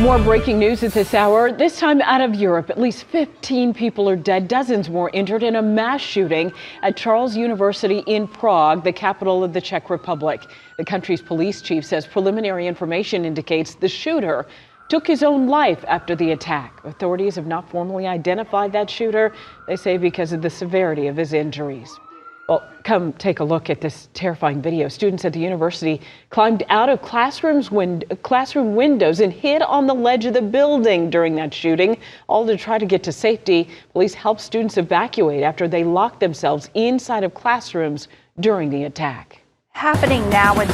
More breaking news at this hour, this time out of Europe. At least 15 people are dead, dozens more injured in a mass shooting at Charles University in Prague, the capital of the Czech Republic. The country's police chief says preliminary information indicates the shooter took his own life after the attack. Authorities have not formally identified that shooter, they say because of the severity of his injuries. Well, come take a look at this terrifying video. Students at the university climbed out of classroom windows and hid on the ledge of the building during that shooting, all to try to get to safety. Police helped students evacuate after they locked themselves inside of classrooms during the attack. Happening now in